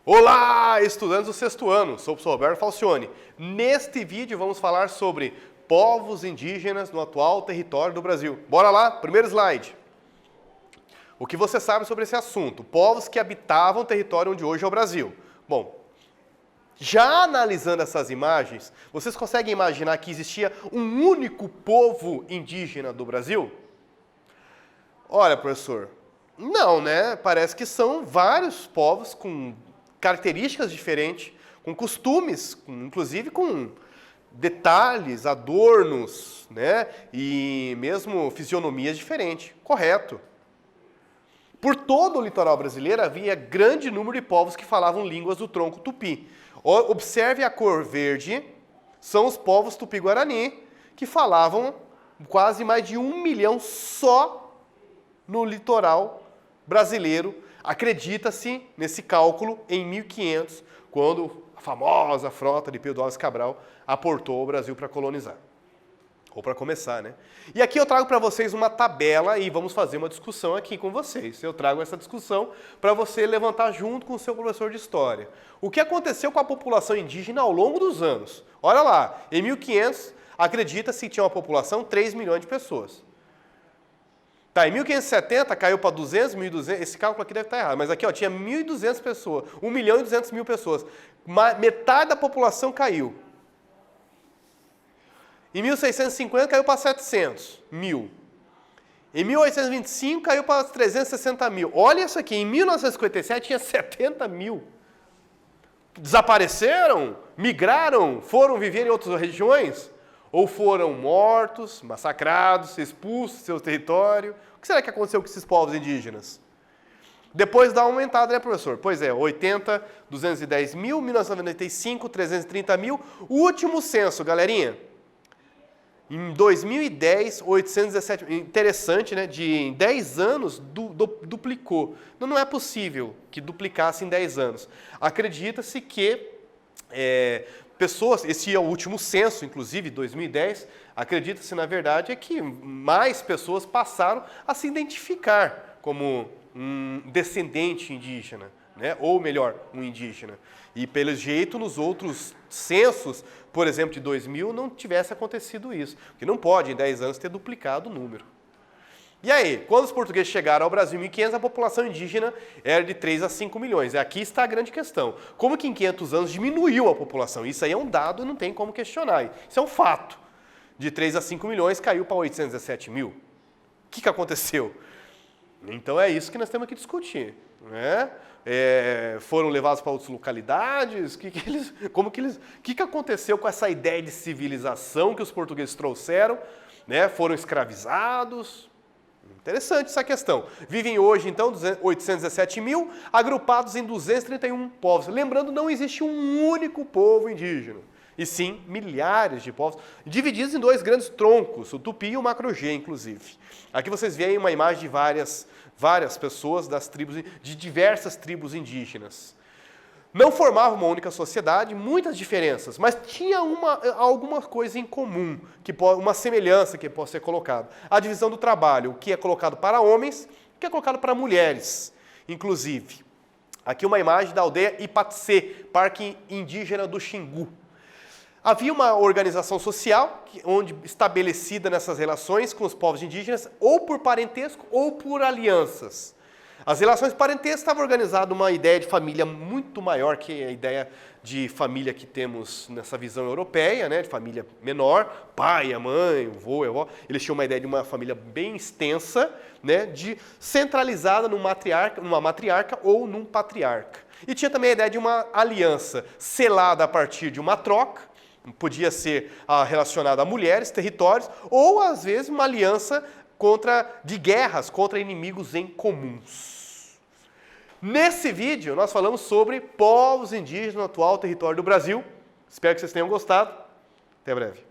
Olá, estudantes do sexto ano, sou o professor Roberto Falcione. Neste vídeo vamos falar sobre povos indígenas no atual território do Brasil. Bora lá, primeiro slide. O que você sabe sobre esse assunto? Povos que habitavam o território onde hoje é o Brasil. Bom, já analisando essas imagens, vocês conseguem imaginar que existia um único povo indígena do Brasil? Olha, professor, não, né? Parece que são vários povos com características diferentes, com costumes, inclusive com detalhes, adornos, né? E mesmo fisionomias diferentes. Correto. Por todo o litoral brasileiro havia grande número de povos que falavam línguas do tronco tupi. Observe a cor verde, são os povos tupi-guarani, que falavam quase mais de 1 milhão só no litoral brasileiro. Acredita-se nesse cálculo em 1500, quando a famosa frota de Pedro Álvares Cabral aportou o Brasil para colonizar. Ou para começar, né? E aqui eu trago para vocês uma tabela e vamos fazer uma discussão aqui com vocês. Eu trago essa discussão para você levantar junto com o seu professor de história. O que aconteceu com a população indígena ao longo dos anos? Olha lá, em 1500, acredita-se que tinha uma população de 3 milhões de pessoas. Tá, em 1570 caiu para 200, 1.200, esse cálculo aqui deve estar errado, mas aqui ó, tinha 1.200 pessoas, 1.200.000 pessoas. Metade da população caiu. Em 1650 caiu para 700 mil. Em 1825 caiu para 360 mil. Olha isso aqui, em 1957 tinha 70 mil. Desapareceram? Migraram? Foram viver em outras regiões? Ou foram mortos, massacrados, expulsos do seu território? O que será que aconteceu com esses povos indígenas? Depois dá uma aumentada, né, professor? Pois é, 80, 210 mil, 1995, 330 mil. O último censo, galerinha, em 2010, 817 mil. Interessante, né? Em 10 anos, duplicou. Não é possível que duplicasse em 10 anos. Acredita-se que pessoas, esse é o último censo, inclusive, 2010, acredita-se, na verdade, é que mais pessoas passaram a se identificar como um descendente indígena, né? Ou melhor, um indígena. E, pelo jeito, nos outros censos, por exemplo, de 2000, não tivesse acontecido isso. Porque não pode, em 10 anos, ter duplicado o número. E aí, quando os portugueses chegaram ao Brasil em 1500, a população indígena era de 3 a 5 milhões. E aqui está a grande questão. Como que em 500 anos diminuiu a população? Isso aí é um dado e não tem como questionar. Isso é um fato. De 3 a 5 milhões caiu para 817 mil. O que aconteceu? Então é isso que nós temos que discutir, né? Foram levados para outras localidades? O que aconteceu com essa ideia de civilização que os portugueses trouxeram? Né? Foram escravizados? Interessante essa questão. Vivem hoje, então, 817 mil, agrupados em 231 povos. Lembrando, não existe um único povo indígena, e sim milhares de povos, divididos em dois grandes troncos, o Tupi e o Macro-G, inclusive. Aqui vocês veem uma imagem de várias pessoas das tribos, de diversas tribos indígenas. Não formavam uma única sociedade, muitas diferenças, mas tinha alguma coisa em comum, uma semelhança que pode ser colocada. A divisão do trabalho, o que é colocado para homens, o que é colocado para mulheres, inclusive. Aqui uma imagem da aldeia Ipatsê, Parque Indígena do Xingu. Havia uma organização social estabelecida nessas relações com os povos indígenas, ou por parentesco ou por alianças. As relações parentescas estavam organizadas numa ideia de família muito maior que a ideia de família que temos nessa visão europeia, né, de família menor, pai, a mãe, o avô, a avó. Eles tinham uma ideia de uma família bem extensa, né, centralizada numa matriarca ou num patriarca. E tinha também a ideia de uma aliança selada a partir de uma troca, podia ser relacionada a mulheres, territórios, ou às vezes uma aliança de guerras contra inimigos em comuns. Nesse vídeo, nós falamos sobre povos indígenas no atual território do Brasil. Espero que vocês tenham gostado. Até breve.